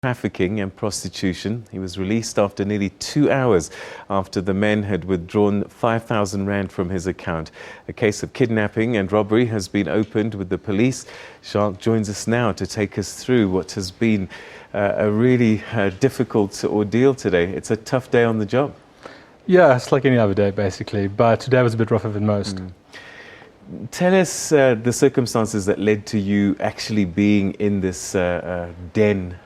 Trafficking and prostitution. He was released after nearly 2 hours after the men had withdrawn 5,000 Rand from his account. A case of kidnapping and robbery has been opened with the police. Jacques joins us now to take us through what has been a really difficult ordeal today. It's a tough day on the job. Yeah, it's like any other day basically, but today was a bit rougher than most. Tell us the circumstances that led to you actually being in this den.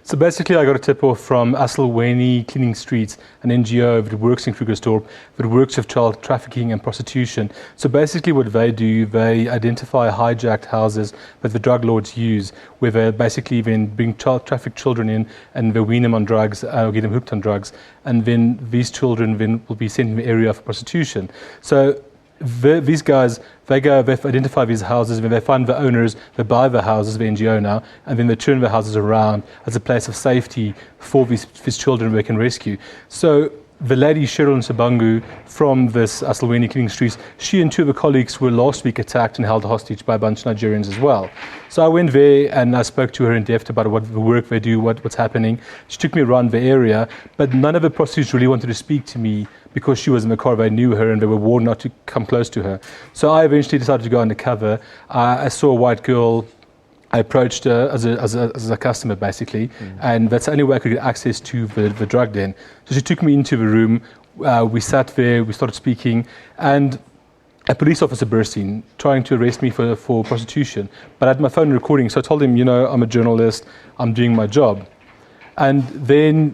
So basically I got a tip-off from Asilweni Cleaning Streets, an NGO that works in Krugersdorp, that works with child trafficking and prostitution. So basically what they do, they identify hijacked houses that the drug lords use, where they basically then bring trafficked children in and they wean them on drugs or get them hooked on drugs, and then these children then will be sent in the area for prostitution. So these guys, they identify these houses, when they find the owners, they buy the houses, the NGO now, and then they turn the houses around as a place of safety for these children they can rescue. So the lady, Cheryl Nsabangu, from this Asilweni Cleaning Streets, she and two of her colleagues were last week attacked and held hostage by a bunch of Nigerians as well. So I went there and I spoke to her in depth about what the work they do, what's happening. She took me around the area, but none of the prostitutes really wanted to speak to me because she was in the car. They knew her and they were warned not to come close to her. So I eventually decided to go undercover. I saw a white girl. I approached her as a customer, basically, and that's the only way I could get access to the drug den. So she took me into the room. We sat there, we started speaking, and a police officer burst in, trying to arrest me for prostitution. But I had my phone recording, so I told him, you know, I'm a journalist, I'm doing my job. And then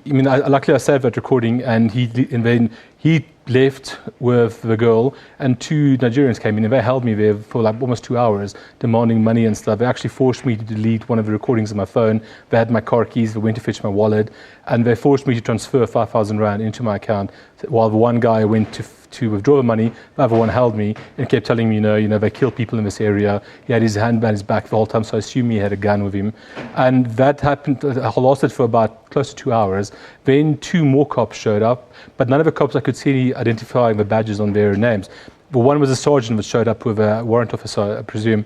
luckily I saved that recording, and then he left with the girl, and two Nigerians came in and they held me there for like almost 2 hours, demanding money and stuff. They actually forced me to delete one of the recordings of my phone. They had my car keys, they went to fetch my wallet, and they forced me to transfer 5,000 Rand into my account, while the one guy went to withdraw the money. The other one held me and kept telling me, you know, they kill people in this area. He had his hand behind his back the whole time, so I assume he had a gun with him. And that happened, lasted for about close to 2 hours. Then two more cops showed up, but none of the cops I could see identifying the badges on their names. But one was a sergeant that showed up with a warrant officer, I presume.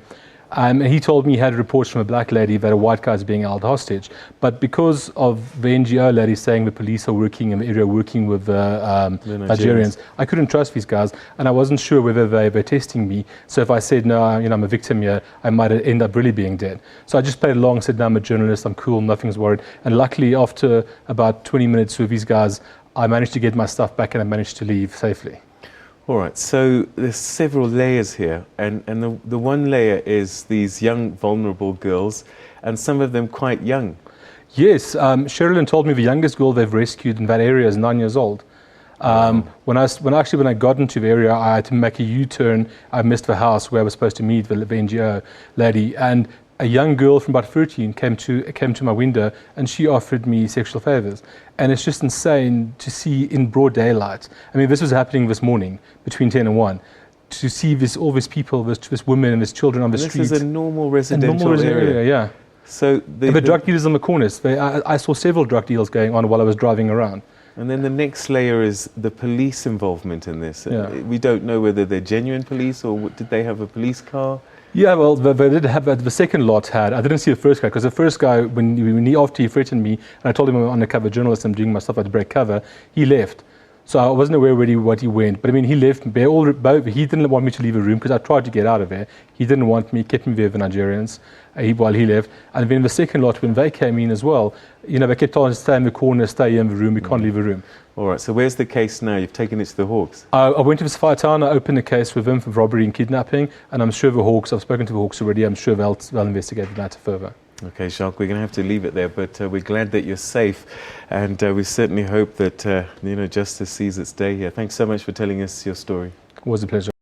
And he told me he had reports from a black lady that a white guy is being held hostage. But because of the NGO lady saying the police are working in the area, working with the Nigerians, I couldn't trust these guys, and I wasn't sure whether they were testing me. So if I said, no, you know, I'm a victim here, I might end up really being dead. So I just played along, said, no, I'm a journalist, I'm cool, nothing's worried. And luckily, after about 20 minutes with these guys, I managed to get my stuff back and I managed to leave safely. All right, so there's several layers here, and the one layer is these young, vulnerable girls, and some of them quite young. Yes, Sherilyn told me the youngest girl they've rescued in that area is 9 years old. When I got into the area, I had to make a U-turn. I missed the house where I was supposed to meet the NGO lady, and a young girl from about 13 came to my window, and she offered me sexual favors. And it's just insane to see in broad daylight. I mean, this was happening this morning between 10 and 1. To see all these people, this women and these children on the street. This is a normal residential area. Yeah. So the drug dealers on the corners. I saw several drug deals going on while I was driving around. And then the next layer is the police involvement in this. Yeah. We don't know whether they're genuine police or did they have a police car? Yeah, well, they did have, the second lot had. I didn't see the first guy, because the first guy, after he threatened me, and I told him I'm an undercover journalist, I'm doing my stuff, I had to break cover, he left. So I wasn't aware really what he went. But I mean, he left. He didn't want me to leave a room because I tried to get out of there. He didn't want me, kept me there with the Nigerians while he left. And then the second lot, when they came in as well, you know, they kept telling us, stay in the corner, stay in the room, we can't leave the room. All right, so where's the case now? You've taken it to the Hawks. I went to the Sapphire Town, I opened a case with them for robbery and kidnapping, and I'm sure the Hawks, I've spoken to the Hawks already, I'm sure they'll investigate the matter further. Okay, Jacques, we're going to have to leave it there, but we're glad that you're safe, and we certainly hope that, you know, justice sees its day here. Thanks so much for telling us your story. It was a pleasure.